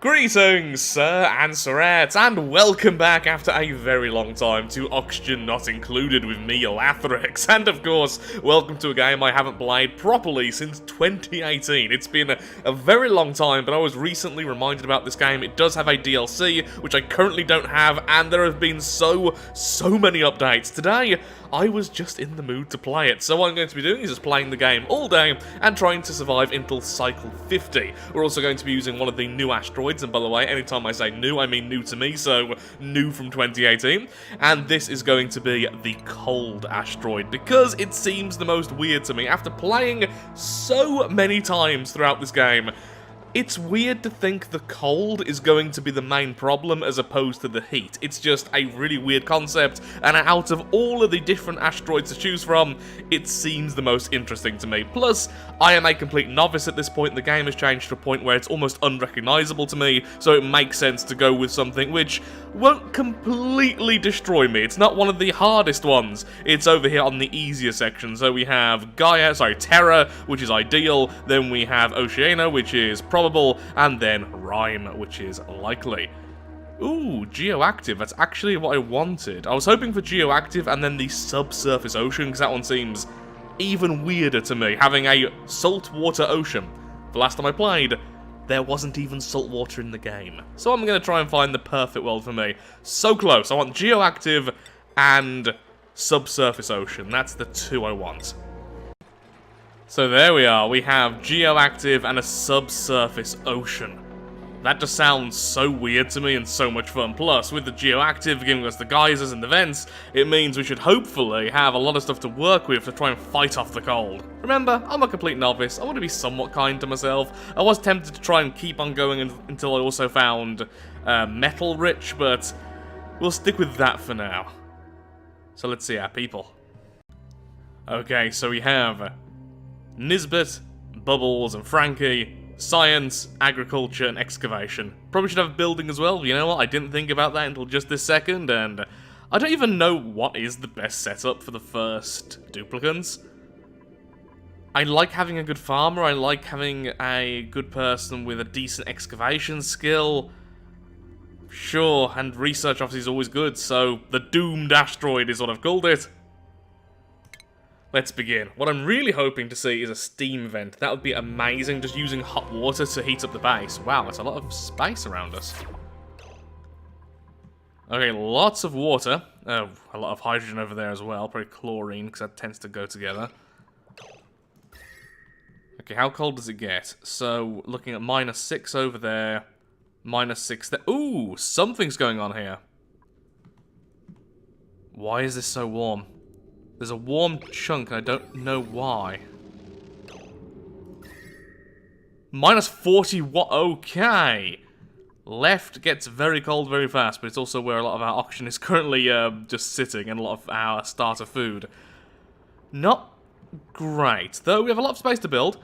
Greetings, sir and sirettes, and welcome back after a very long time to Oxygen Not Included with me, Lathrix, and of course, welcome to a game I haven't played properly since 2018. It's been a very long time, but I was recently reminded about this game. It does have a DLC, which I currently don't have, and there have been so many updates. Today, I was just in the mood to play it, so what I'm going to be doing is just playing the game all day and trying to survive until cycle 50. We're also going to be using one of the new asteroids, and by the way, anytime I say new, I mean new to me, so new from 2018, and this is going to be the cold asteroid, because it seems the most weird to me. After playing so many times throughout this game, it's weird to think the cold is going to be the main problem as opposed to the heat. It's just a really weird concept, and out of all of the different asteroids to choose from, it seems the most interesting to me. Plus, I am a complete novice at this point. The game has changed to a point where it's almost unrecognizable to me, so it makes sense to go with something which won't completely destroy me. It's not one of the hardest ones. It's over here on the easier section. So we have Terra, which is ideal, then we have Oceania, which is probable, and then Rime, which is likely. Ooh, geoactive, that's actually what I wanted. I was hoping for geoactive and then the subsurface ocean, because that one seems even weirder to me, having a saltwater ocean. The last time I played, there wasn't even salt water in the game. So I'm going to try and find the perfect world for me. So close, I want geoactive and subsurface ocean. That's the two I want. So there we are, we have geoactive and a subsurface ocean. That just sounds so weird to me and so much fun. Plus, with the geoactive giving us the geysers and the vents, it means we should hopefully have a lot of stuff to work with to try and fight off the cold. Remember, I'm a complete novice. I want to be somewhat kind to myself. I was tempted to try and keep on going until I also found metal rich, but we'll stick with that for now. So let's see our people. Okay, so we have Nisbet, Bubbles, and Frankie. Science, agriculture, and excavation. Probably should have building as well. You know what? I didn't think about that until just this second, and I don't even know what is the best setup for the first duplicants. I like having a good farmer. I like having a good person with a decent excavation skill. Sure, and research obviously is always good, so the doomed asteroid is what I've called it. Let's begin. What I'm really hoping to see is a steam vent. That would be amazing, just using hot water to heat up the base. Wow, that's a lot of space around us. Okay, lots of water. Oh, a lot of hydrogen over there as well. Probably chlorine, because that tends to go together. Okay, how cold does it get? So, looking at -6 over there, -6 there. Ooh, something's going on here. Why is this so warm? There's a warm chunk, and I don't know why. -40 watt. Okay. Left gets very cold very fast, but it's also where a lot of our oxygen is currently just sitting, and a lot of our starter food. Not great. Though we have a lot of space to build.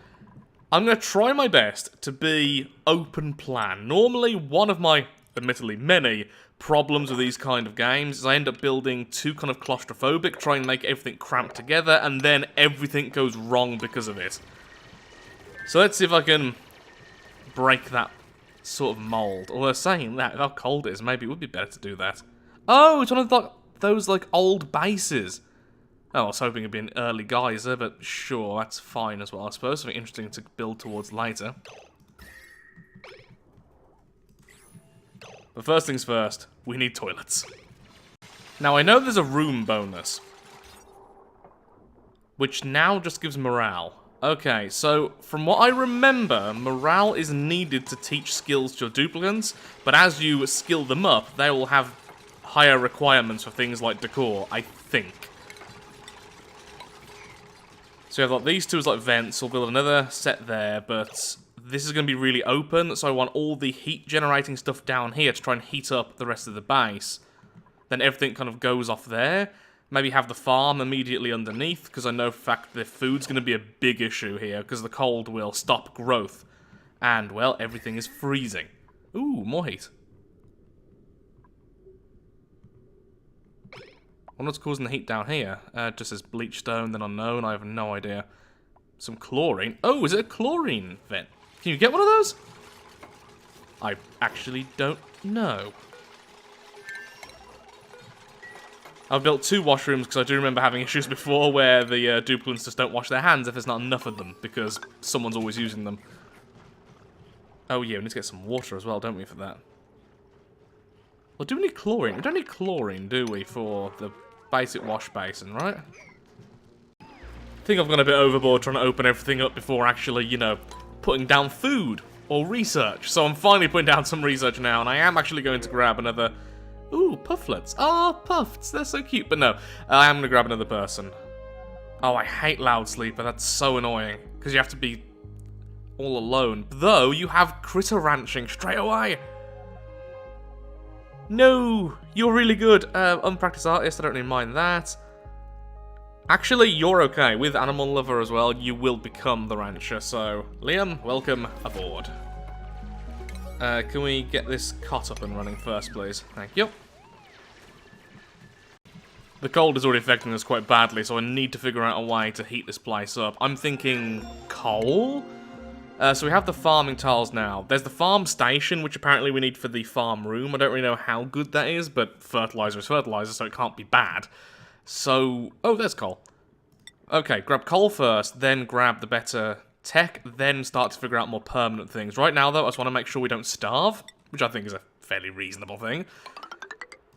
I'm going to try my best to be open plan. Normally, one of my, admittedly many, problems with these kind of games is I end up building too kind of claustrophobic, trying to make everything cramped together, and then everything goes wrong because of it. So let's see if I can break that sort of mold. Although saying that, how cold it is, maybe it would be better to do that. Oh, it's one of those like old bases. Oh, I was hoping it'd be an early geyser, but sure, that's fine as well, I suppose. Something interesting to build towards later. But first things first, we need toilets. Now, I know there's a room bonus, which now just gives morale. Okay, so from what I remember, morale is needed to teach skills to your duplicants, but as you skill them up, they will have higher requirements for things like decor, I think. So I've got these two as like vents, we'll build another set there, but this is going to be really open, so I want all the heat-generating stuff down here to try and heat up the rest of the base. Then everything kind of goes off there. Maybe have the farm immediately underneath, because I know for a fact the food's going to be a big issue here, because the cold will stop growth. And, well, everything is freezing. Ooh, more heat. I wonder what's causing the heat down here. Just says bleach stone, then unknown, I have no idea. Some chlorine. Oh, is it a chlorine vent? Can you get one of those? I actually don't know. I've built 2 washrooms because I do remember having issues before where the duplicants just don't wash their hands if there's not enough of them, because someone's always using them. Oh yeah, we need to get some water as well, don't we, for that? Well, do we need chlorine? We don't need chlorine, do we, for the basic wash basin, right? I think I've gone a bit overboard trying to open everything up before actually, you know, putting down food or research. So I'm finally putting down some research now, and I am actually going to grab another... Ooh, pufflets. Oh, puffs. They're so cute. But no, I am going to grab another person. Oh, I hate loud sleeper. That's so annoying. Because you have to be all alone. Though, you have critter ranching straight away. No, you're really good. Unpracticed artist, I don't really mind that. Actually, you're okay. With animal lover as well, you will become the rancher. So, Liam, welcome aboard. Can we get this cot up and running first, please? Thank you. The cold is already affecting us quite badly, so I need to figure out a way to heat this place up. I'm thinking coal? So we have the farming tiles now. There's the farm station, which apparently we need for the farm room. I don't really know how good that is, but fertilizer is fertilizer, so it can't be bad. So... Oh, there's coal. Okay, grab coal first, then grab the better... tech, then start to figure out more permanent things. Right now, though, I just want to make sure we don't starve, which I think is a fairly reasonable thing.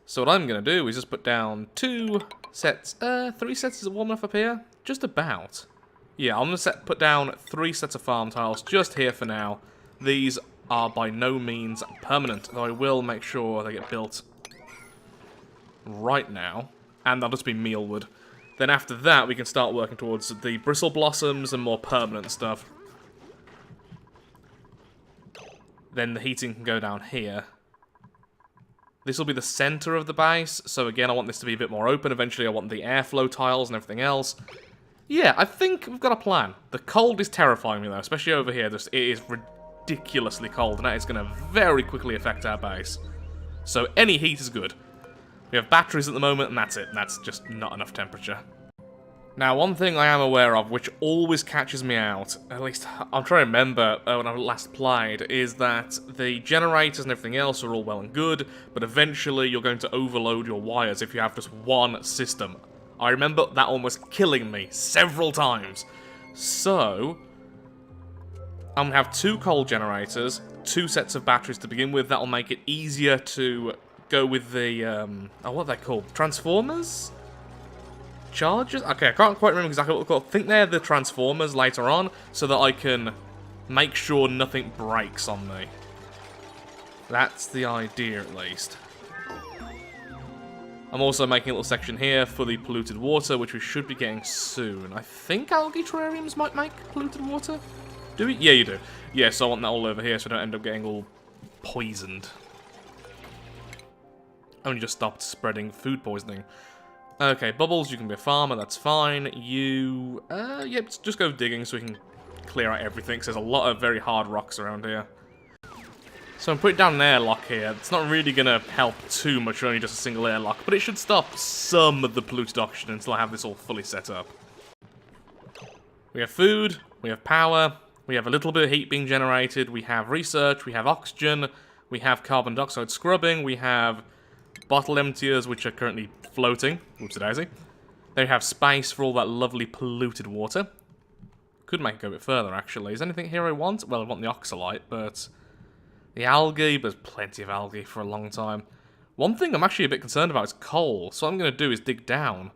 So what I'm going to do is just put down 2 sets, 3 sets, is it warm enough up here? Just about. Yeah, I'm going to put down 3 sets of farm tiles just here for now. These are by no means permanent, though I will make sure they get built right now, and that'll just be mealwood. Then after that, we can start working towards the bristle blossoms and more permanent stuff. Then the heating can go down here. This will be the center of the base, so again, I want this to be a bit more open. Eventually, I want the airflow tiles and everything else. Yeah, I think we've got a plan. The cold is terrifying me, though, especially over here. It is ridiculously cold, and that is going to very quickly affect our base. So any heat is good. We have batteries at the moment, and that's it. That's just not enough temperature. Now, one thing I am aware of, which always catches me out, at least I'm trying to remember when I last played, is that the generators and everything else are all well and good, but eventually you're going to overload your wires if you have just one system. I remember that almost killing me several times. So, I'm going to have 2 coal generators, 2 sets of batteries to begin with. That'll make it easier to go with the, oh, what are they called? Transformers? Chargers? Okay, I can't quite remember exactly what they're called. I think they're the transformers later on, so that I can make sure nothing breaks on me. That's the idea, at least. I'm also making a little section here for the polluted water, which we should be getting soon. I think algae terrariums might make polluted water? Do we? Yeah, you do. Yeah, so I want that all over here so I don't end up getting all poisoned. Only just stopped spreading food poisoning. Okay, Bubbles, you can be a farmer, that's fine. You, yep, just go digging so we can clear out everything, because there's a lot of very hard rocks around here. So I'm putting down an airlock here. It's not really going to help too much, only just a single airlock, but it should stop some of the polluted oxygen until I have this all fully set up. We have food, we have power, we have a little bit of heat being generated, we have research, we have oxygen, we have carbon dioxide scrubbing, we have bottle emptiers, which are currently floating. Whoopsie-daisy. They have space for all that lovely polluted water. Could make it go a bit further, actually. Is anything here I want? Well, I want the oxalite, but... the algae, there's plenty of algae for a long time. One thing I'm actually a bit concerned about is coal. So what I'm going to do is dig down.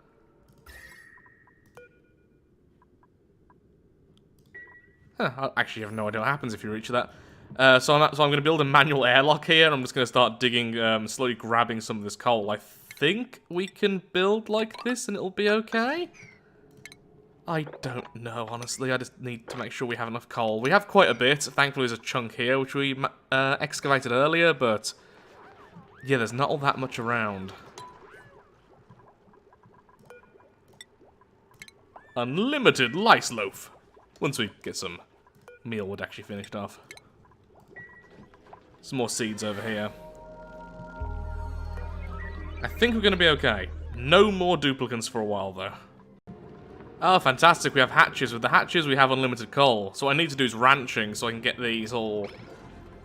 Huh, I actually have no idea what happens if you reach that. So I'm going to build a manual airlock here, and I'm just going to start digging, slowly grabbing some of this coal. I think we can build like this and it'll be okay? I don't know, honestly. I just need to make sure we have enough coal. We have quite a bit. Thankfully, there's a chunk here, which we excavated earlier, but... yeah, there's not all that much around. Unlimited lice loaf! Once we get some mealwood actually finished off. Some more seeds over here. I think we're going to be okay. No more duplicants for a while, though. Oh, fantastic. We have hatches. With the hatches, we have unlimited coal. So what I need to do is ranching so I can get these all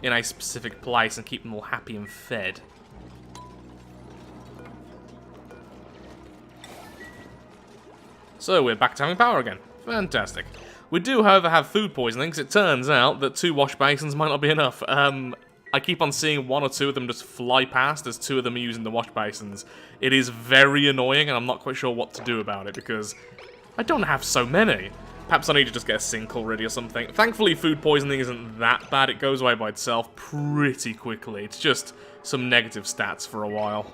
in a specific place and keep them all happy and fed. So we're back to having power again. Fantastic. We do, however, have food poisoning, because it turns out that 2 wash basins might not be enough. I keep on seeing 1 or 2 of them just fly past as 2 of them are using the wash basins. It is very annoying, and I'm not quite sure what to do about it, because I don't have so many. Perhaps I need to just get a sink already or something. Thankfully, food poisoning isn't that bad. It goes away by itself pretty quickly. It's just some negative stats for a while.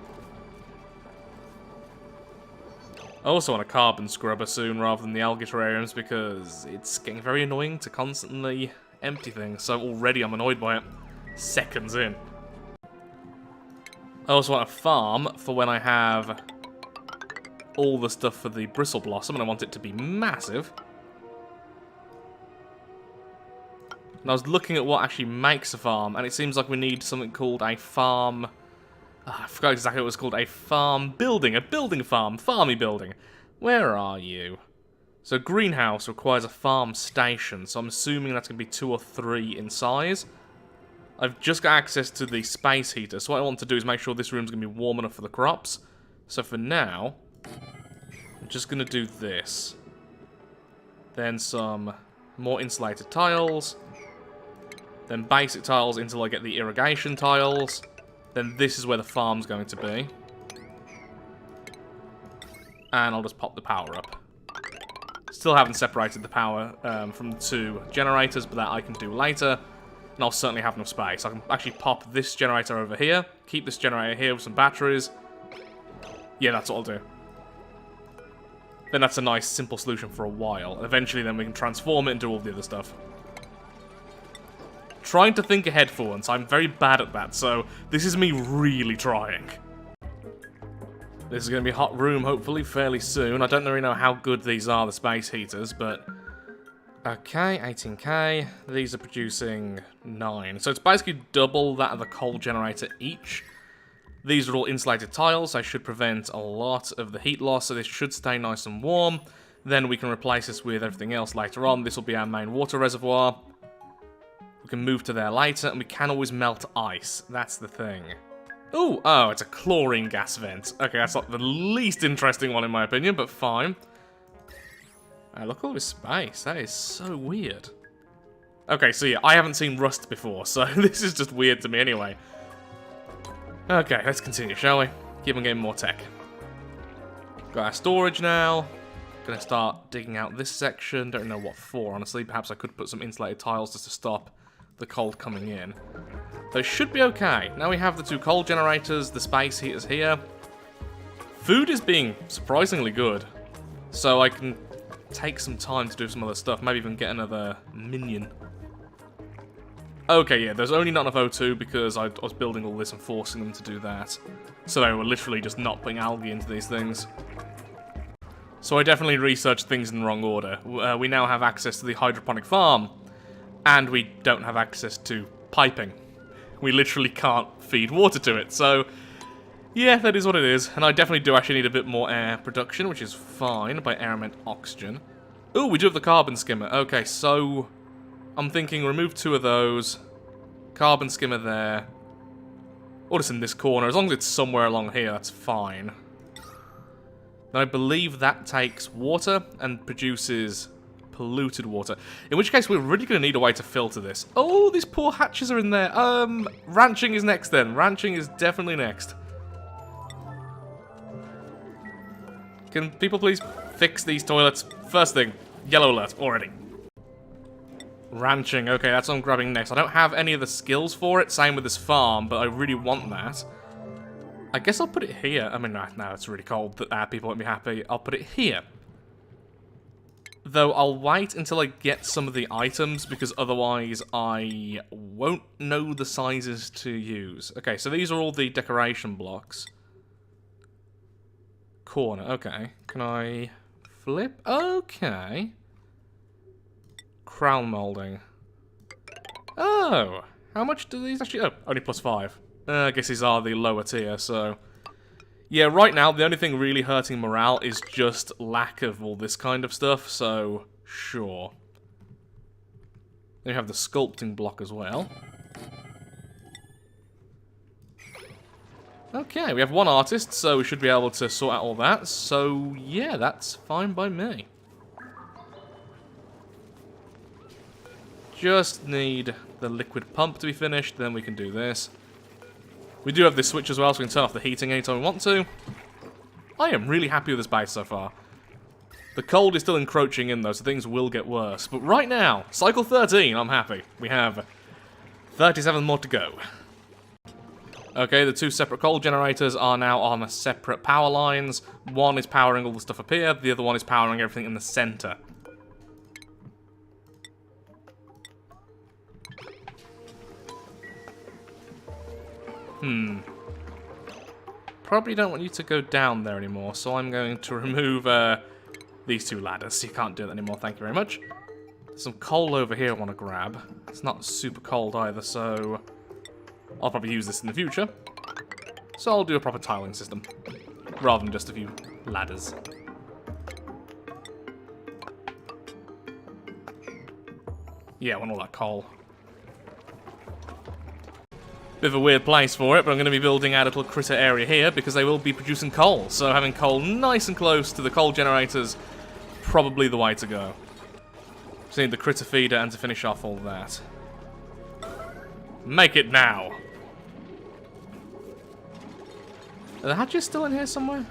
I also want a carbon scrubber soon rather than the algae terrariums because it's getting very annoying to constantly empty things, so already I'm annoyed by it. Seconds in. I also want a farm for when I have all the stuff for the bristle blossom, and I want it to be massive. And I was looking at what actually makes a farm, and it seems like we need something called a farm... I forgot exactly what it was called. A farm building. A building farm. Farmy building. Where are you? So greenhouse requires a farm station, so I'm assuming that's going to be 2 or 3 in size. I've just got access to the space heater, so what I want to do is make sure this room's going to be warm enough for the crops. So for now, I'm just going to do this. Then some more insulated tiles. Then basic tiles until I get the irrigation tiles. Then this is where the farm's going to be. And I'll just pop the power up. Still haven't separated the power from the 2 generators, but that I can do later. And I'll certainly have enough space. I can actually pop this generator over here. Keep this generator here with some batteries. Yeah, that's what I'll do. Then that's a nice, simple solution for a while. Eventually, then we can transform it and do all the other stuff. Trying to think ahead for once. I'm very bad at that, so this is me really trying. This is going to be a hot room, hopefully, fairly soon. I don't really know how good these are, the space heaters, but... Okay, 18k. These are producing 9. So it's basically double that of the coal generator each. These are all insulated tiles, so they should prevent a lot of the heat loss, so this should stay nice and warm. Then we can replace this with everything else later on. This will be our main water reservoir. We can move to there later, and we can always melt ice. That's the thing. Ooh, oh, it's a chlorine gas vent. Okay, that's not the least interesting one in my opinion, but fine. Look at all this space. That is so weird. Okay, so yeah, I haven't seen rust before, so this is just weird to me anyway. Okay, let's continue, shall we? Keep on getting more tech. Got our storage now. Gonna start digging out this section. Don't know what for, honestly. Perhaps I could put some insulated tiles just to stop the cold coming in. They should be okay. Now we have the 2 coal generators, the space heaters here. Food is being surprisingly good. So I can take some time to do some other stuff. Maybe even get another minion. Okay, yeah, there's only not enough O2 because I was building all this and forcing them to do that. So they were literally just not putting algae into these things. So I definitely researched things in the wrong order. We now have access to the hydroponic farm. And we don't have access to piping. We literally can't feed water to it, so... Yeah, that is what it is. And I definitely do actually need a bit more air production, which is fine. By air I meant oxygen. Ooh, we do have the carbon skimmer. Okay, so... I'm thinking remove 2 of those. Carbon skimmer there. Or just in this corner. As long as it's somewhere along here, that's fine. Then I believe that takes water and produces... polluted water. In which case, we're really going to need a way to filter this. Oh, these poor hatches are in there. Ranching is next then. Ranching is definitely next. Can people please fix these toilets? First thing, yellow alert already. Ranching. Okay, that's what I'm grabbing next. I don't have any of the skills for it. Same with this farm, but I really want that. I guess I'll put it here. I mean, no, it's really cold. People won't be happy. I'll put it here. Though I'll wait until I get some of the items, because otherwise I won't know the sizes to use. Okay, so these are all the decoration blocks. Corner, okay. Can I flip? Okay. Crown molding. Oh, how much do these actually... Oh, only +5. I guess these are the lower tier, so... Yeah, right now, the only thing really hurting morale is just lack of all this kind of stuff, so sure. Then you have the sculpting block as well. Okay, we have one artist, so we should be able to sort out all that. So, yeah, that's fine by me. Just need the liquid pump to be finished, then we can do this. We do have this switch as well, so we can turn off the heating anytime we want to. I am really happy with this base so far. The cold is still encroaching in, though, so things will get worse. But right now, cycle 13, I'm happy. We have 37 more to go. Okay, the two separate coal generators are now on separate power lines. One is powering all the stuff up here, the other one is powering everything in the center. Probably don't want you to go down there anymore, so I'm going to remove these two ladders. You can't do that anymore, thank you very much. There's some coal over here I want to grab. It's not super cold either, so I'll probably use this in the future. So I'll do a proper tiling system, rather than just a few ladders. Yeah, I want all that coal. Bit of a weird place for it, but I'm going to be building out a little critter area here because they will be producing coal. So having coal nice and close to the coal generators, probably the way to go. Just need the critter feeder and to finish off all that. Make it now! Are the hatches still in here somewhere?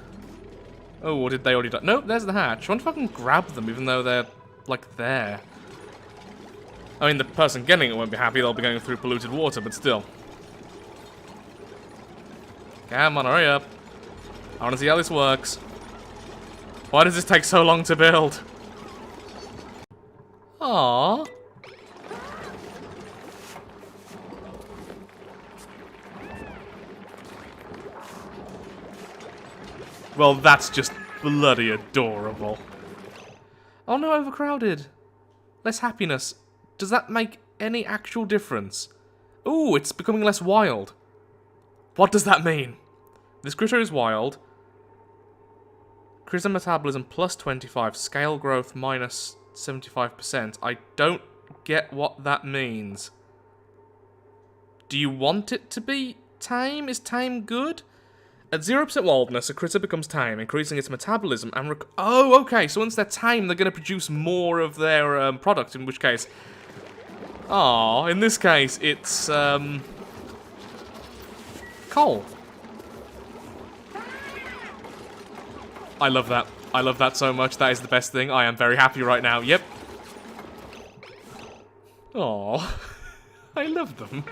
Oh, or did they already die? Nope, there's the hatch. I wonder if I can grab them even though they're, like, there. I mean, the person getting it won't be happy. They'll be going through polluted water, but still. Come on, hurry up. I want to see how this works. Why does this take so long to build? Aww. Well, that's just bloody adorable. Oh no, overcrowded. Less happiness. Does that make any actual difference? Ooh, it's becoming less wild. What does that mean? This critter is wild. Critter metabolism plus 25. Scale growth minus 75%. I don't get what that means. Do you want it to be tame? Is tame good? At 0% wildness, a critter becomes tame, increasing its metabolism and oh, okay, so once they're tame, they're going to produce more of their product, in which case... Oh, in this case, it's, coal. I love that. I love that so much. That is the best thing. I am very happy right now. Yep. Oh, I love them.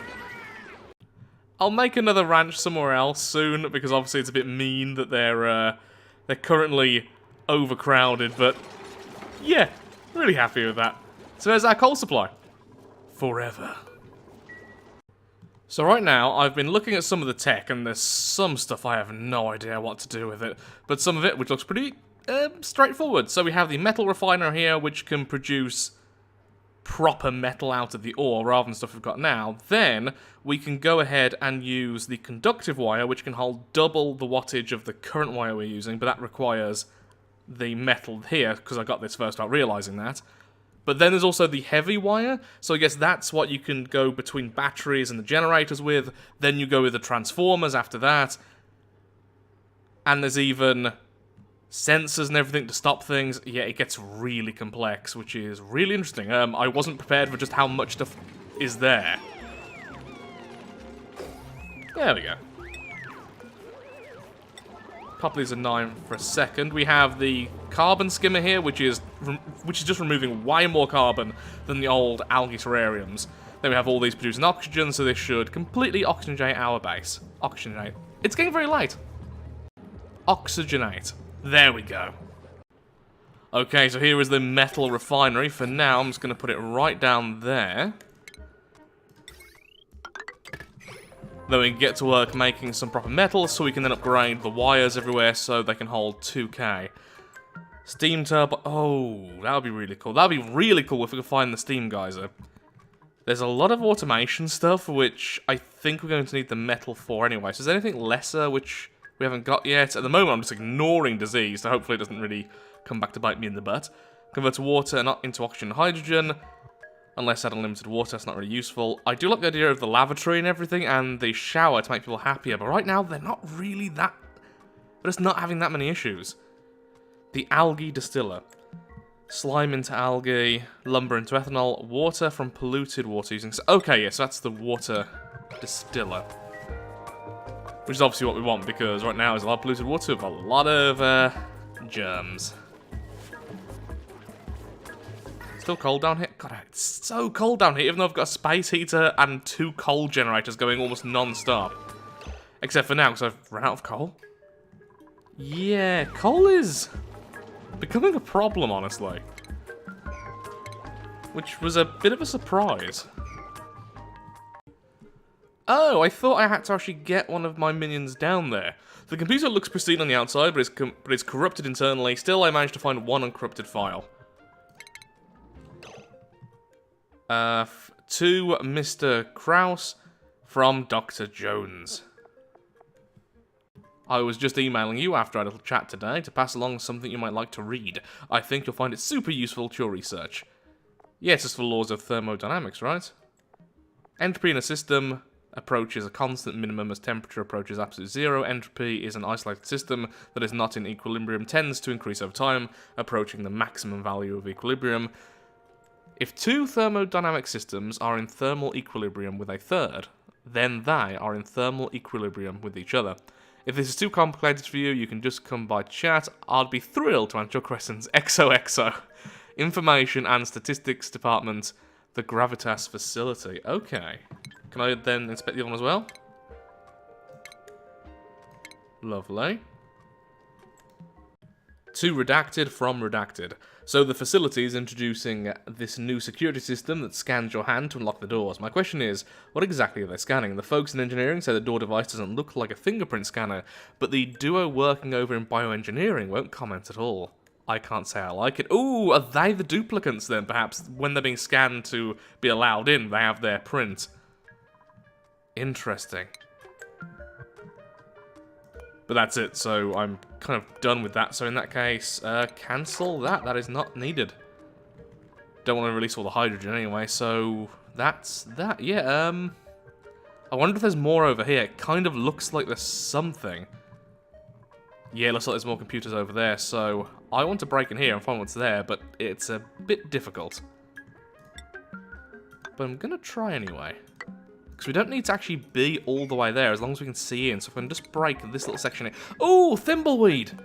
I'll make another ranch somewhere else soon, because obviously it's a bit mean that they're currently overcrowded, but yeah, really happy with that. So there's our coal supply. Forever. So right now, I've been looking at some of the tech, and there's some stuff I have no idea what to do with it, but some of it which looks pretty straightforward. So we have the metal refiner here, which can produce proper metal out of the ore rather than stuff we've got now. Then we can go ahead and use the conductive wire, which can hold double the wattage of the current wire we're using, but that requires the metal here, because I got this first without realizing that. But then there's also the heavy wire, so I guess that's what you can go between batteries and the generators with. Then you go with the transformers after that. And there's even sensors and everything to stop things. Yeah, it gets really complex, which is really interesting. I wasn't prepared for just how much stuff is there. There we go. Pop these a 9 for a second. We have the carbon skimmer here, which is just removing way more carbon than the old algae terrariums. Then we have all these producing oxygen, so this should completely oxygenate our base. Oxygenate. It's getting very late. Oxygenate. There we go. Okay, so here is the metal refinery. For now, I'm just going to put it right down there. Then we can get to work making some proper metal, so we can then upgrade the wires everywhere so they can hold 2K. Steam turbo. Oh, that would be really cool. That would be really cool if we could find the steam geyser. There's a lot of automation stuff, which I think we're going to need the metal for anyway. So is there anything lesser which we haven't got yet? At the moment, I'm just ignoring disease, so hopefully it doesn't really come back to bite me in the butt. Convert water into oxygen and hydrogen. Unless I had unlimited water, that's not really useful. I do like the idea of the lavatory and everything, and the shower to make people happier, but right now, they're not really that... They're just not having that many issues. The algae distiller. Slime into algae, lumber into ethanol, water from polluted water using... Okay, yes, that's the water distiller. Which is obviously what we want, because right now there's a lot of polluted water with a lot of germs. Still cold down here? God, it's so cold down here, even though I've got a space heater and 2 coal generators going almost non-stop. Except for now, because I've run out of coal. Yeah, coal is becoming a problem, honestly. Which was a bit of a surprise. Oh, I thought I had to actually get one of my minions down there. The computer looks pristine on the outside, but it's corrupted internally. Still, I managed to find 1 uncorrupted file. To Mr. Kraus from Dr. Jones. I was just emailing you after our little chat today to pass along something you might like to read. I think you'll find it super useful to your research. Yes, it's for laws of thermodynamics, right? Entropy in a system approaches a constant minimum as temperature approaches absolute zero. Entropy is an isolated system that is not in equilibrium, tends to increase over time, approaching the maximum value of equilibrium. If 2 thermodynamic systems are in thermal equilibrium with a third, then they are in thermal equilibrium with each other. If this is too complicated for you, you can just come by chat. I'd be thrilled to answer your questions. XOXO. Information and Statistics Department, the Gravitas Facility. Okay. Can I then inspect the other one as well? Lovely. To redacted from redacted. So the facility is introducing this new security system that scans your hand to unlock the doors. My question is, what exactly are they scanning? The folks in engineering say the door device doesn't look like a fingerprint scanner, but the duo working over in bioengineering won't comment at all. I can't say I like it. Ooh, are they the duplicants then, perhaps? When they're being scanned to be allowed in, they have their print. Interesting. But that's it, so I'm kind of done with that. So in that case, cancel that. That is not needed. Don't want to release all the hydrogen anyway, so that's that. Yeah, I wonder if there's more over here. It kind of looks like there's something. Yeah, it looks like there's more computers over there, so I want to break in here and find what's there, but it's a bit difficult. But I'm gonna try anyway. Because we don't need to actually be all the way there, as long as we can see in. So if I can just break this little section here. Ooh, thimbleweed!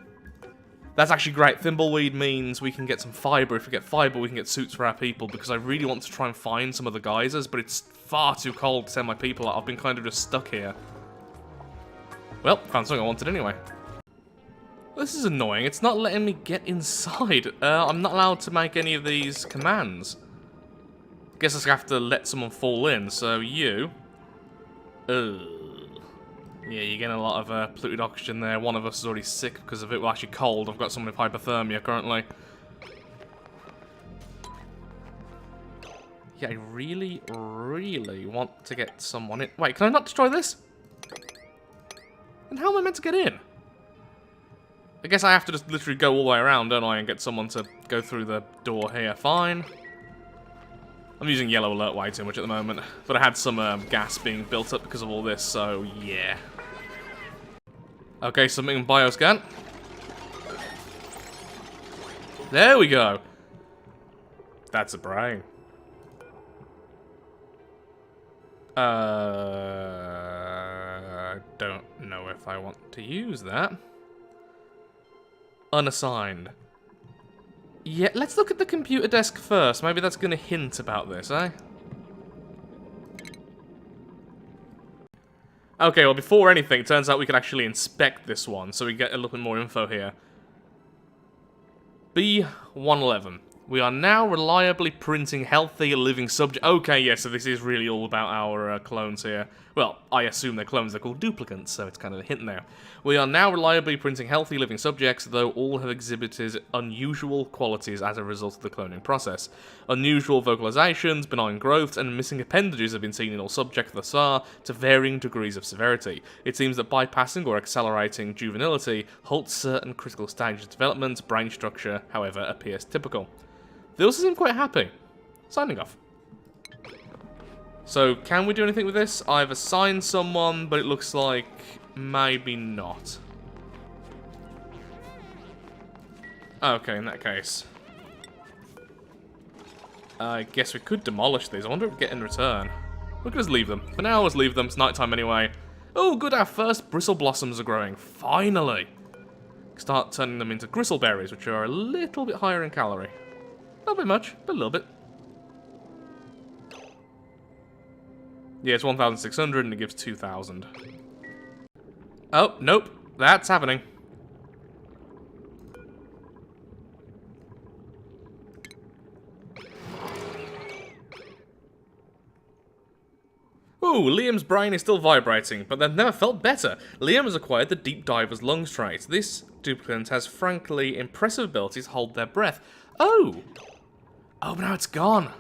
That's actually great. Thimbleweed means we can get some fibre. If we get fibre, we can get suits for our people, because I really want to try and find some of the geysers, but it's far too cold to send my people out. I've been kind of just stuck here. Well, found something I wanted anyway. This is annoying. It's not letting me get inside. I'm not allowed to make any of these commands. Guess I have to let someone fall in, so you... Yeah, you're getting a lot of polluted oxygen there. One of us is already sick because of it. Well, actually cold. I've got someone with hypothermia currently. Yeah, I really, really want to get someone in. Wait, can I not destroy this? And how am I meant to get in? I guess I have to just literally go all the way around, don't I, and get someone to go through the door here. Fine. I'm using yellow alert way too much at the moment, but I had some gas being built up because of all this, so yeah. Okay, submitting bioscan. There we go. That's a brain. I don't know if I want to use that. Unassigned. Yeah, let's look at the computer desk first. Maybe that's going to hint about this, eh? Okay, well, before anything, it turns out we can actually inspect this one, so we get a little bit more info here. B111. We are now reliably printing healthy living subjects. Okay, yeah, so this is really all about our clones here. Well, I assume they're clones, they're called duplicants, so it's kind of a hint there. We are now reliably printing healthy living subjects, though all have exhibited unusual qualities as a result of the cloning process. Unusual vocalizations, benign growths, and missing appendages have been seen in all subjects thus far, to varying degrees of severity. It seems that bypassing or accelerating juvenility halts certain critical stages of development. Brain structure, however, appears typical. They also seem quite happy. Signing off. So, can we do anything with this? I've assigned someone, but it looks like maybe not. Okay, in that case. I guess we could demolish these. I wonder what we get in return. We could just leave them. For now, let's leave them. It's nighttime anyway. Oh, good, our first bristle blossoms are growing. Finally! Start turning them into gristleberries, which are a little bit higher in calorie. Not very much, but a little bit. Yeah, it's 1,600 and it gives 2,000. Oh, nope. That's happening. Ooh, Liam's brain is still vibrating, but they've never felt better. Liam has acquired the Deep Diver's lungs trait. This duplicant has frankly impressive abilities to hold their breath. Oh! Oh, but now it's gone.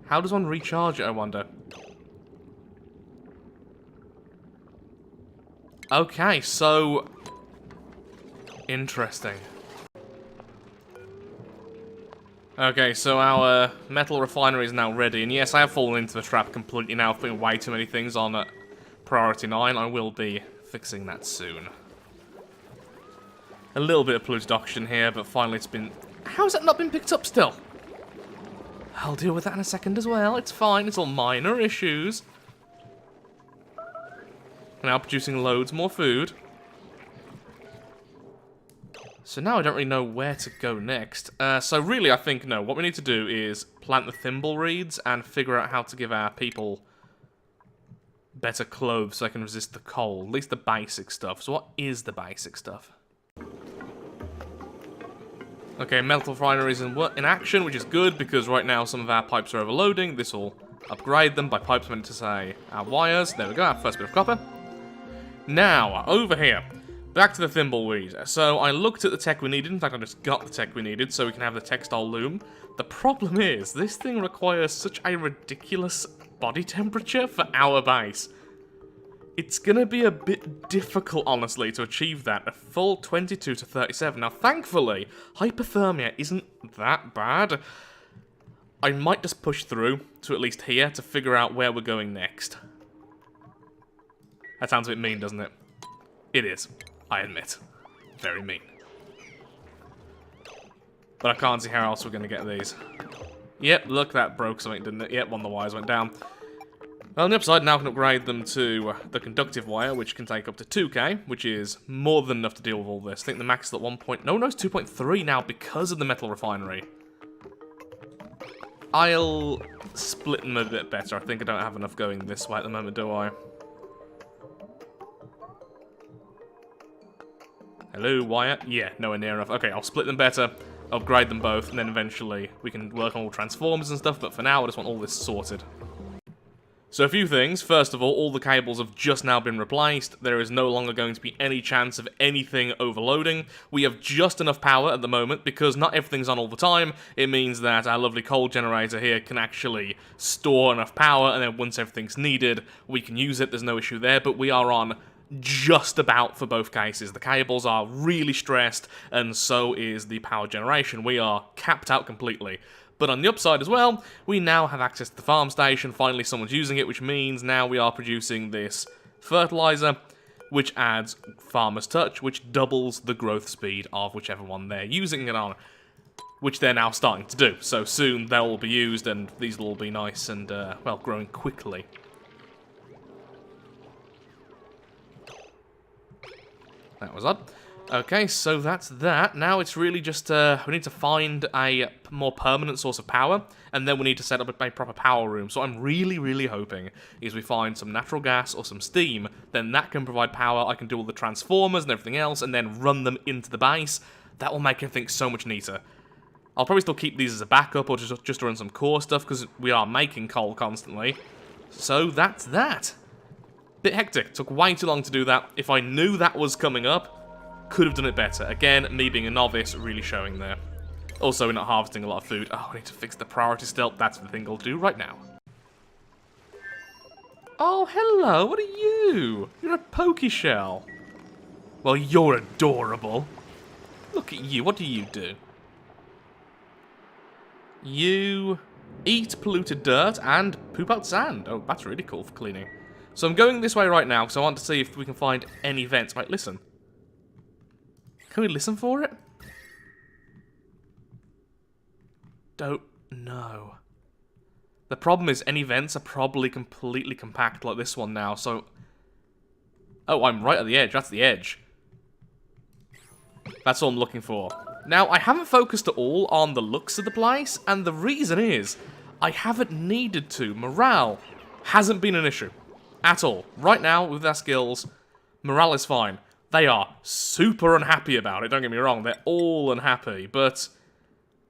How does one recharge it, I wonder? Okay, so... interesting. Okay, so our metal refinery is now ready, and yes, I have fallen into the trap completely now, putting way too many things on priority 9. I will be fixing that soon. A little bit of polluted oxygen here, but finally it's been... How has that not been picked up still? I'll deal with that in a second as well. It's fine, it's all minor issues. Now producing loads more food. So now I don't really know where to go next. So really, I think, no, what we need to do is plant the thimble reeds and figure out how to give our people better clothes so they can resist the cold. At least the basic stuff. So what is the basic stuff? Okay, metal refinery is in action, which is good because right now some of our pipes are overloading. This will upgrade them. By pipes, I meant to say our wires. There we go, our first bit of copper. Now, over here. Back to the thimbleweed. So I looked at the tech we needed. In fact, I just got the tech we needed so we can have the textile loom. The problem is, this thing requires such a ridiculous body temperature for our base. It's gonna be a bit difficult, honestly, to achieve that. A full 22 to 37. Now, thankfully, hypothermia isn't that bad. I might just push through to at least here to figure out where we're going next. That sounds a bit mean, doesn't it? It is. I admit. Very mean. But I can't see how else we're going to get these. Yep, look, that broke something, didn't it? Yep, one of the wires went down. Well, on the upside, now I can upgrade them to the conductive wire, which can take up to 2k, which is more than enough to deal with all this. I think the max is at 1 point... No, it's 2.3 now because of the metal refinery. I'll split them a bit better. I think I don't have enough going this way at the moment, do I? Hello, wire? Yeah, nowhere near enough. Okay, I'll split them better, upgrade them both, and then eventually we can work on all transformers and stuff, but for now I just want all this sorted. So a few things. First of all the cables have just now been replaced. There is no longer going to be any chance of anything overloading. We have just enough power at the moment, because not everything's on all the time. It means that our lovely coal generator here can actually store enough power, and then once everything's needed, we can use it. There's no issue there, but we are on just about for both cases. The cables are really stressed, and so is the power generation. We are capped out completely. But on the upside as well, we now have access to the farm station. Finally, someone's using it, which means now we are producing this fertilizer, which adds farmer's touch, which doubles the growth speed of whichever one they're using it on, which they're now starting to do. So soon they'll all be used, and these will all be nice and, well, growing quickly. That was odd. Okay, so that's that. Now it's really just, we need to find a more permanent source of power, and then we need to set up a proper power room. So I'm really hoping is we find some natural gas or some steam, then that can provide power. I can do all the transformers and everything else, and then run them into the base. That will make everything so much neater. I'll probably still keep these as a backup, or just run some core stuff, because we are making coal constantly. So that's that. Bit hectic. Took way too long to do that. If I knew that was coming up, could have done it better. Again, me being a novice, really showing there. Also, we're not harvesting a lot of food. Oh, I need to fix the priority still. That's the thing I'll do right now. Oh, hello. What are you? You're a pokey shell. Well, you're adorable. Look at you. What do you do? You eat polluted dirt and poop out sand. Oh, that's really cool for cleaning. So I'm going this way right now because I want to see if we can find any vents. Wait, listen. Can we listen for it? Don't know. The problem is any vents are probably completely compact like this one now, so... Oh, I'm right at the edge. That's the edge. That's all I'm looking for. Now, I haven't focused at all on the looks of the place, and the reason is I haven't needed to. Morale hasn't been an issue at all. Right now, with their skills, morale is fine. They are super unhappy about it, don't get me wrong. They're all unhappy, but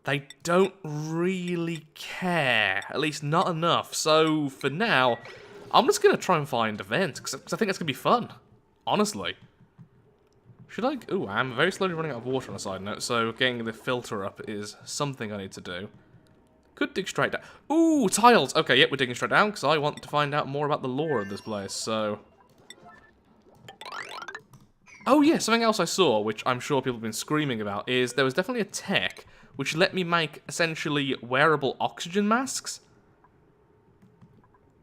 they don't really care. At least not enough. So, for now, I'm just going to try and find a vent, because I think it's going to be fun. Honestly. Should I... Ooh, I'm very slowly running out of water on a side note, so getting the filter up is something I need to do. Could dig straight down. Ooh, tiles! Okay, yep, we're digging straight down, because I want to find out more about the lore of this place, so... Oh yeah, something else I saw, which I'm sure people have been screaming about, is there was definitely a tech which let me make, essentially, wearable oxygen masks.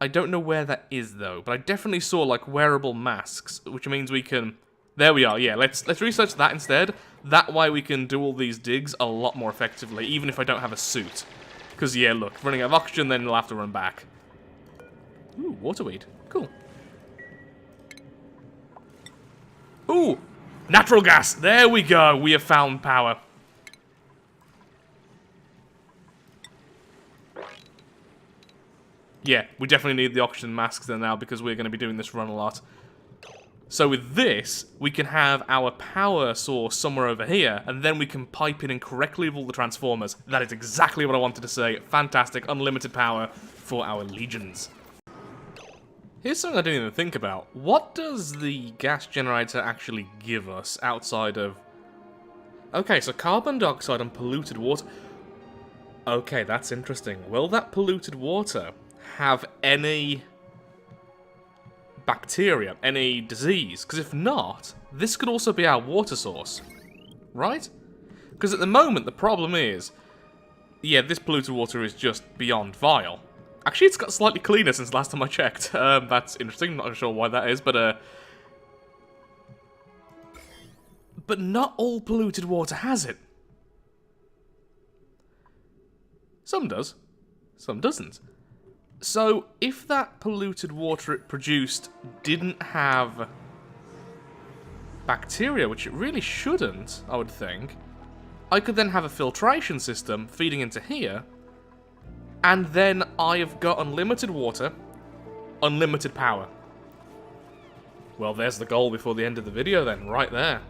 I don't know where that is, though, but I definitely saw, like, wearable masks, which means we can... There we are, yeah, let's research that instead. That way we can do all these digs a lot more effectively, even if I don't have a suit. Because, yeah, look, running out of oxygen, then you'll have to run back. Ooh, waterweed. Cool. Ooh! Natural gas! There we go! We have found power. Yeah, we definitely need the oxygen masks there now, because we're going to be doing this run a lot. So with this, we can have our power source somewhere over here, and then we can pipe it in correctly with all the transformers. That is exactly what I wanted to say. Fantastic, unlimited power for our legions. Here's something I didn't even think about. What does the gas generator actually give us outside of... Okay, so carbon dioxide and polluted water. Okay, that's interesting. Will that polluted water have any... bacteria, any disease? Because if not, this could also be our water source, right? Because at the moment, the problem is, yeah, this polluted water is just beyond vile. Actually, it's got slightly cleaner since last time I checked. That's interesting, not sure why that is, but not all polluted water has it. Some does, some doesn't. So, if that polluted water it produced didn't have bacteria, which it really shouldn't, I would think, I could then have a filtration system feeding into here, and then I have got unlimited water, unlimited power. Well, there's the goal before the end of the video then, right there.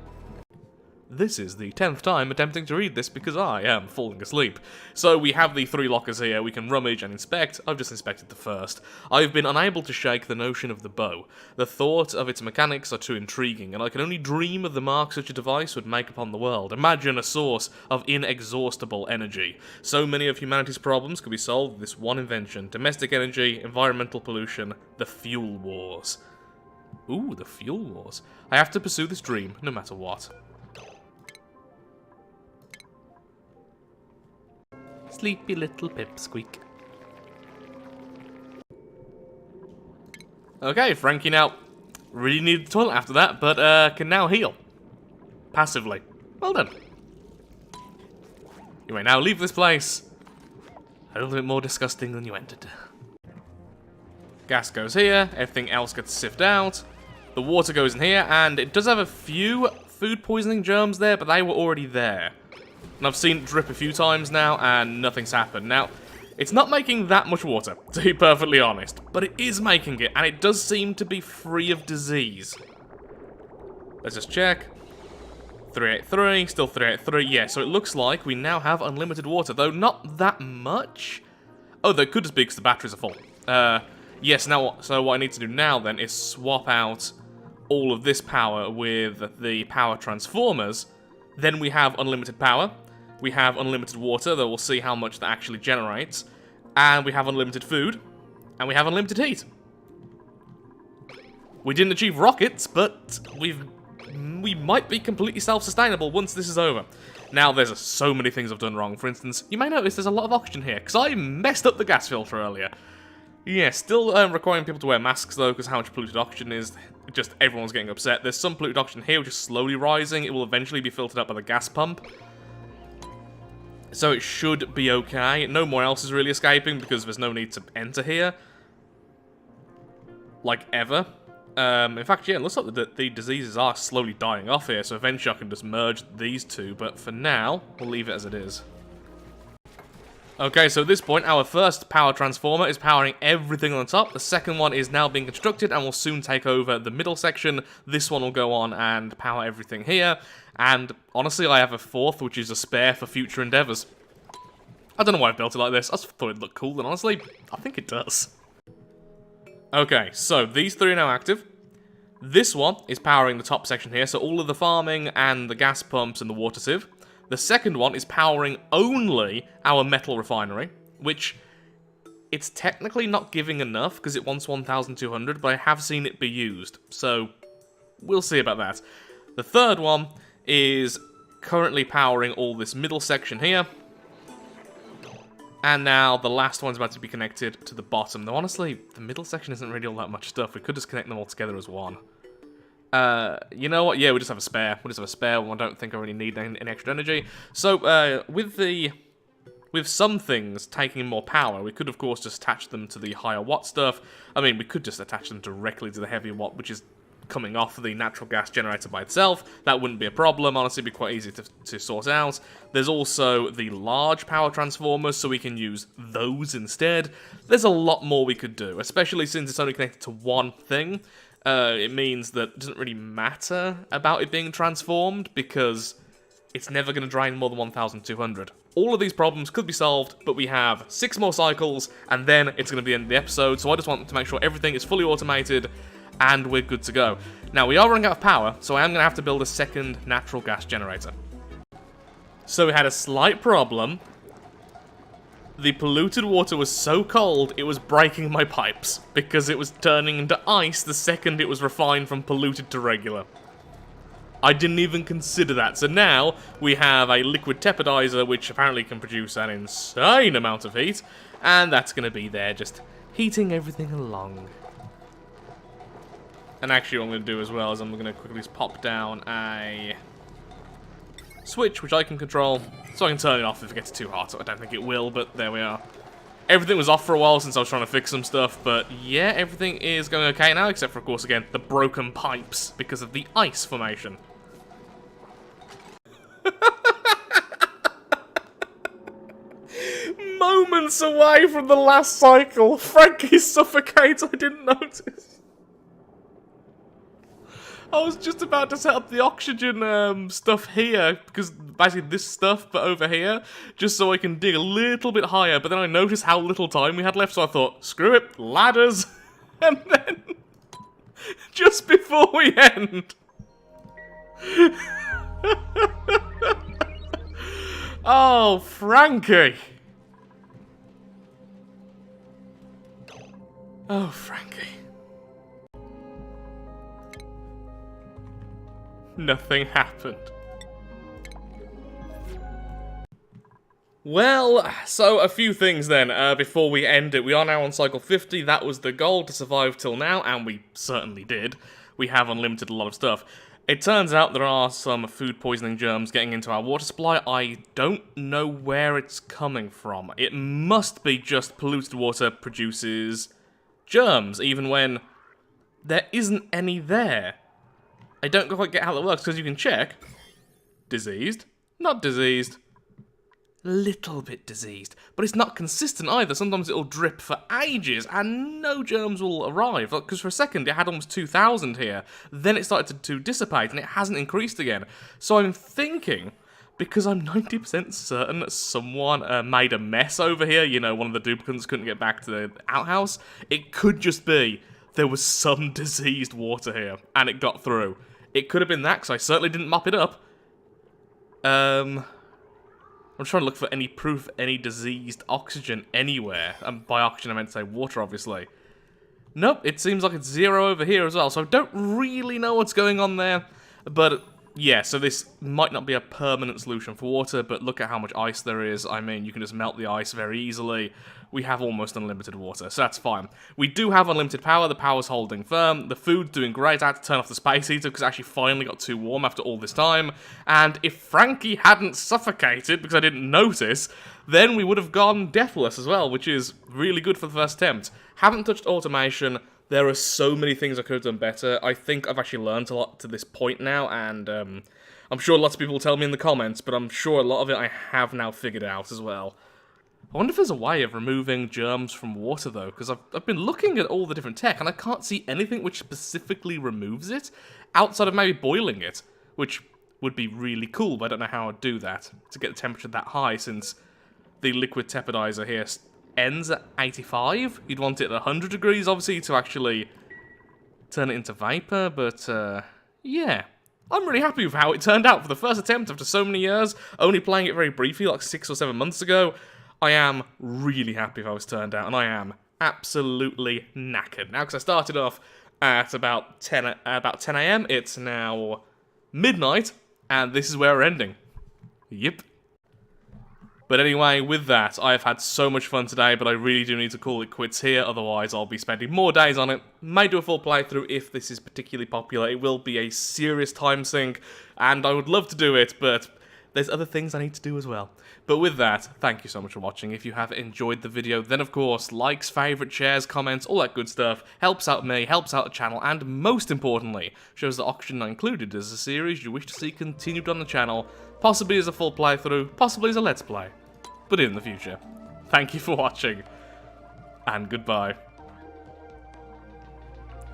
This is the 10th time attempting to read this because I am falling asleep. So we have the 3 lockers here, we can rummage and inspect. I've just inspected the first. I've been unable to shake the notion of the bow. The thought of its mechanics are too intriguing, and I can only dream of the mark such a device would make upon the world. Imagine a source of inexhaustible energy. So many of humanity's problems could be solved with this one invention. Domestic energy, environmental pollution, the fuel wars. Ooh, the fuel wars. I have to pursue this dream, no matter what. Sleepy little pipsqueak. Okay, Frankie now really needed the toilet after that, but can now heal. Passively. Well done. You may now leave this place a little bit more disgusting than you entered. Gas goes here, everything else gets sieved out. The water goes in here, and it does have a few food poisoning germs there, but they were already there. And I've seen it drip a few times now, and nothing's happened. Now, it's not making that much water, to be perfectly honest, but it is making it, and it does seem to be free of disease. Let's just check. 383, still 383, yeah, so it looks like we now have unlimited water, though not that much. Oh, they could just be because the batteries are full. Yes, now, so what I need to do now, then, is swap out all of this power with the power transformers. Then we have unlimited power. We have unlimited water, though we'll see how much that actually generates. And we have unlimited food. And we have unlimited heat. We didn't achieve rockets, but we might be completely self-sustainable once this is over. Now, there's so many things I've done wrong. For instance, you may notice there's a lot of oxygen here, because I messed up the gas filter earlier. Yeah, still requiring people to wear masks, though, because how much polluted oxygen is, just everyone's getting upset. There's some polluted oxygen here, which is slowly rising. It will eventually be filtered up by the gas pump. So it should be okay. No more else is really escaping, because there's no need to enter here. Like, ever. In fact, yeah, it looks like the diseases are slowly dying off here, so eventually I can just merge these two, but for now, we'll leave it as it is. Okay, so at this point, our first power transformer is powering everything on the top. The second one is now being constructed and will soon take over the middle section. This one will go on and power everything here. And honestly, I have a fourth, which is a spare for future endeavors. I don't know why I built it like this. I just thought it'd look cool, and honestly, I think it does. Okay, so these three are now active. This one is powering the top section here, so all of the farming and the gas pumps and the water sieve. The second one is powering only our metal refinery, which it's technically not giving enough because it wants 1,200, but I have seen it be used, so we'll see about that. The third one is currently powering all this middle section here. And now the last one's about to be connected to the bottom. Though honestly, the middle section isn't really all that much stuff. We could just connect them all together as one. You know what? Yeah, we just have a spare. We just have a spare one. I don't think I really need any extra energy. So, with some things taking more power, we could of course just attach them to the higher watt stuff. I mean, we could just attach them directly to the heavier watt, which is coming off the natural gas generator by itself. That wouldn't be a problem. Honestly, it'd be quite easy to sort out. There's also the large power transformers, so we can use those instead. There's a lot more we could do, especially since it's only connected to one thing. It means that it doesn't really matter about it being transformed, because it's never going to drain more than 1,200. All of these problems could be solved, but we have 6 more cycles, and then it's going to be the end of the episode, so I just want to make sure everything is fully automated, and we're good to go. Now, we are running out of power, so I am going to have to build a second natural gas generator. So we had a slight problem. The polluted water was so cold, it was breaking my pipes, because it was turning into ice the second it was refined from polluted to regular. I didn't even consider that, so now we have a liquid tepidizer, which apparently can produce an insane amount of heat, and that's going to be there, just heating everything along. And actually what I'm going to do as well is I'm going to quickly just pop down a switch, which I can control, so I can turn it off if it gets too hot. I don't think it will, but there we are. Everything was off for a while since I was trying to fix some stuff, but yeah, everything is going okay now, except for, of course, again, the broken pipes because of the ice formation. Moments away from the last cycle, Frankie suffocates, I didn't notice. I was just about to set up the oxygen stuff here, because basically this stuff, but over here, just so I can dig a little bit higher, but then I noticed how little time we had left, so I thought, screw it, ladders, and then, just before we end, oh, Frankie. Oh, Frankie. Nothing happened. Well, so a few things then, before we end it. We are now on cycle 50, that was the goal, to survive till now, and we certainly did. We have unlimited a lot of stuff. It turns out there are some food poisoning germs getting into our water supply. I don't know where it's coming from. It must be just polluted water produces germs, even when there isn't any there. I don't quite get how that works, because you can check. Diseased. Not diseased. Little bit diseased. But it's not consistent either. Sometimes it'll drip for ages, and no germs will arrive. Because for a second, it had almost 2,000 here. Then it started to dissipate, and it hasn't increased again. So I'm thinking, because I'm 90% certain that someone made a mess over here, you know, one of the duplicants couldn't get back to the outhouse, it could just be there was some diseased water here, and it got through. It could have been that, because I certainly didn't mop it up. I'm trying to look for any proof, any diseased oxygen anywhere. By oxygen, I meant to say water, obviously. Nope, it seems like it's 0 over here as well, so I don't really know what's going on there. But yeah, so this might not be a permanent solution for water, but look at how much ice there is. I mean, you can just melt the ice very easily. We have almost unlimited water, so that's fine. We do have unlimited power. The power's holding firm. The food's doing great. I had to turn off the space heater because it actually finally got too warm after all this time. And if Frankie hadn't suffocated because I didn't notice, then we would have gone deathless as well, which is really good for the first attempt. Haven't touched automation. There are so many things I could have done better. I think I've actually learned a lot to this point now, and I'm sure lots of people will tell me in the comments, but I'm sure a lot of it I have now figured out as well. I wonder if there's a way of removing germs from water, though, because I've been looking at all the different tech, and I can't see anything which specifically removes it, outside of maybe boiling it, which would be really cool, but I don't know how I'd do that, to get the temperature that high, since the liquid tepidizer here ends at 85. You'd want it at 100 degrees, obviously, to actually turn it into vapor, but, yeah. I'm really happy with how it turned out for the first attempt after so many years, only playing it very briefly, like 6 or 7 months ago. I am really happy with how it's turned out, and I am absolutely knackered. Now, because I started off at about 10 a.m., it's now midnight, and this is where we're ending. Yep. But anyway, with that, I have had so much fun today, but I really do need to call it quits here, otherwise I'll be spending more days on it. May do a full playthrough if this is particularly popular. It will be a serious time sink, and I would love to do it, but there's other things I need to do as well. But with that, thank you so much for watching. If you have enjoyed the video, then of course, likes, favourite, shares, comments, all that good stuff helps out me, helps out the channel, and most importantly, shows that Oxygen Not Included is a series you wish to see continued on the channel, possibly as a full playthrough, possibly as a let's play, but in the future. Thank you for watching, and goodbye.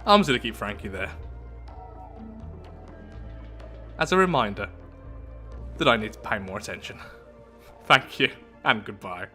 I'm just gonna keep Frankie there, as a reminder that I need to pay more attention. Thank you, and goodbye.